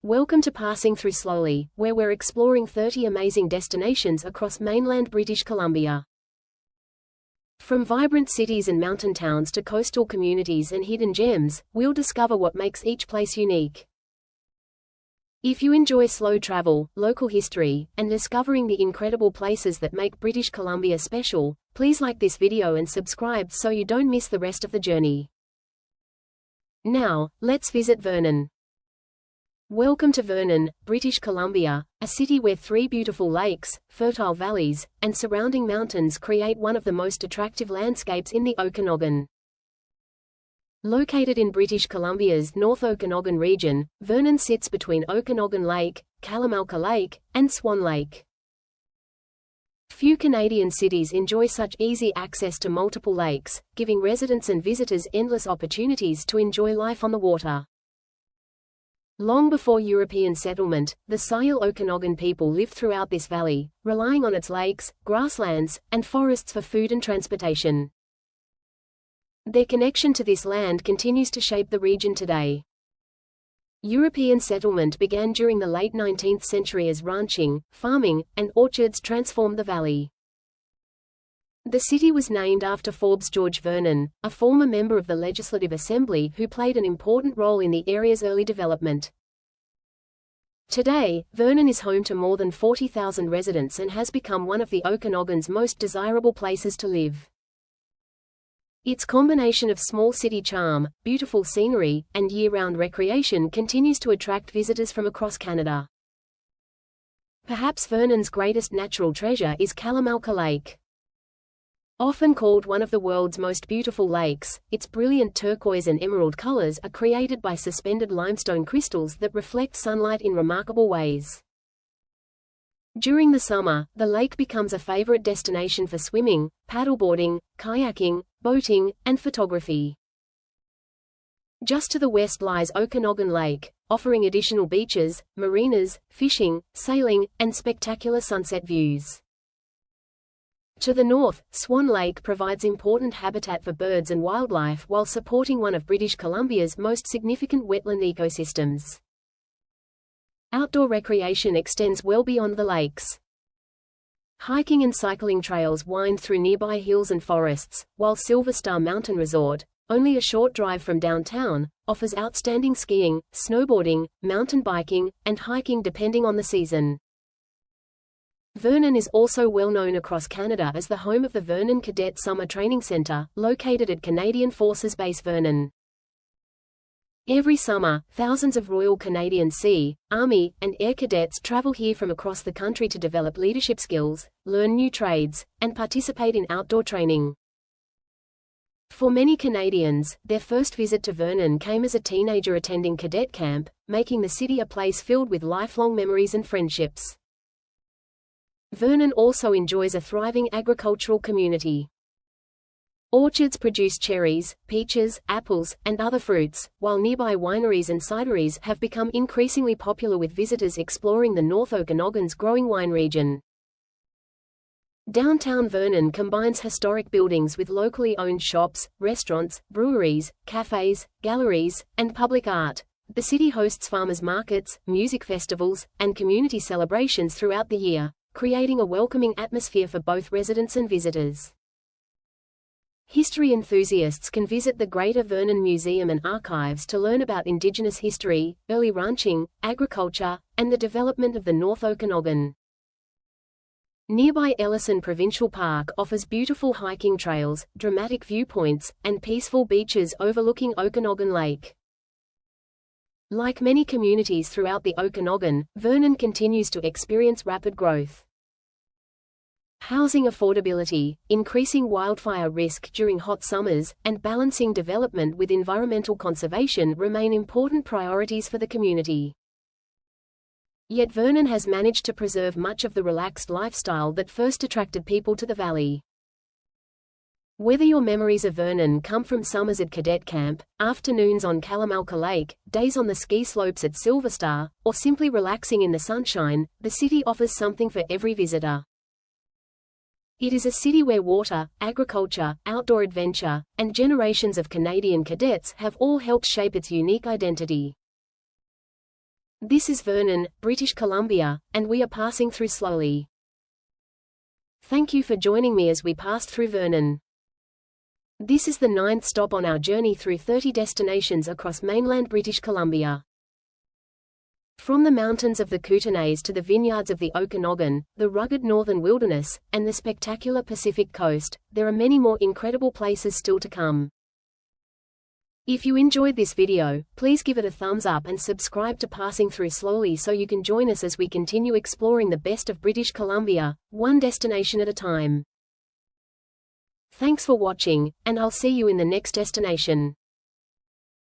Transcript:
Welcome to Passing Through Slowly, where we're exploring 30 amazing destinations across mainland British Columbia. From vibrant cities and mountain towns to coastal communities and hidden gems, we'll discover what makes each place unique. If you enjoy slow travel, local history, and discovering the incredible places that make British Columbia special, please like this video and subscribe so you don't miss the rest of the journey. Now, let's visit Vernon. Welcome to Vernon, British Columbia, a city where three beautiful lakes, fertile valleys, and surrounding mountains create one of the most attractive landscapes in the Okanagan. Located in British Columbia's North Okanagan region, Vernon sits between Okanagan Lake, Kalamalka Lake, and Swan Lake. Few Canadian cities enjoy such easy access to multiple lakes, giving residents and visitors endless opportunities to enjoy life on the water. Long before European settlement, the Sayal Okanagan people lived throughout this valley, relying on its lakes, grasslands, and forests for food and transportation. Their connection to this land continues to shape the region today. European settlement began during the late 19th century as ranching, farming, and orchards transformed the valley. The city was named after Forbes George Vernon, a former member of the Legislative Assembly who played an important role in the area's early development. Today, Vernon is home to more than 40,000 residents and has become one of the Okanagan's most desirable places to live. Its combination of small city charm, beautiful scenery, and year-round recreation continues to attract visitors from across Canada. Perhaps Vernon's greatest natural treasure is Kalamalka Lake. Often called one of the world's most beautiful lakes, its brilliant turquoise and emerald colors are created by suspended limestone crystals that reflect sunlight in remarkable ways. During the summer, the lake becomes a favorite destination for swimming, paddleboarding, kayaking, boating, and photography. Just to the west lies Okanagan Lake, offering additional beaches, marinas, fishing, sailing, and spectacular sunset views. To the north, Swan Lake provides important habitat for birds and wildlife while supporting one of British Columbia's most significant wetland ecosystems. Outdoor recreation extends well beyond the lakes. Hiking and cycling trails wind through nearby hills and forests, while Silver Star Mountain Resort, only a short drive from downtown, offers outstanding skiing, snowboarding, mountain biking, and hiking depending on the season. Vernon is also well known across Canada as the home of the Vernon Cadet Summer Training Centre, located at Canadian Forces Base Vernon. Every summer, thousands of Royal Canadian Sea, Army, and Air Cadets travel here from across the country to develop leadership skills, learn new trades, and participate in outdoor training. For many Canadians, their first visit to Vernon came as a teenager attending cadet camp, making the city a place filled with lifelong memories and friendships. Vernon also enjoys a thriving agricultural community. Orchards produce cherries, peaches, apples, and other fruits, while nearby wineries and cideries have become increasingly popular with visitors exploring the North Okanagan's growing wine region. Downtown Vernon combines historic buildings with locally owned shops, restaurants, breweries, cafes, galleries, and public art. The city hosts farmers markets, music festivals, and community celebrations throughout the year, creating a welcoming atmosphere for both residents and visitors. History enthusiasts can visit the Greater Vernon Museum and Archives to learn about Indigenous history, early ranching, agriculture, and the development of the North Okanagan. Nearby Ellison Provincial Park offers beautiful hiking trails, dramatic viewpoints, and peaceful beaches overlooking Okanagan Lake. Like many communities throughout the Okanagan, Vernon continues to experience rapid growth. Housing affordability, increasing wildfire risk during hot summers, and balancing development with environmental conservation remain important priorities for the community. Yet Vernon has managed to preserve much of the relaxed lifestyle that first attracted people to the valley. Whether your memories of Vernon come from summers at cadet camp, afternoons on Kalamalka Lake, days on the ski slopes at Silver Star, or simply relaxing in the sunshine, the city offers something for every visitor. It is a city where water, agriculture, outdoor adventure, and generations of Canadian cadets have all helped shape its unique identity. This is Vernon, British Columbia, and we are passing through slowly. Thank you for joining me as we passed through Vernon. This is the 9th stop on our journey through 30 destinations across mainland British Columbia. From the mountains of the Kootenays to the vineyards of the Okanagan, the rugged northern wilderness, and the spectacular Pacific coast, there are many more incredible places still to come. If you enjoyed this video, please give it a thumbs up and subscribe to Passing Through Slowly so you can join us as we continue exploring the best of British Columbia, one destination at a time. Thanks for watching, and I'll see you in the next destination.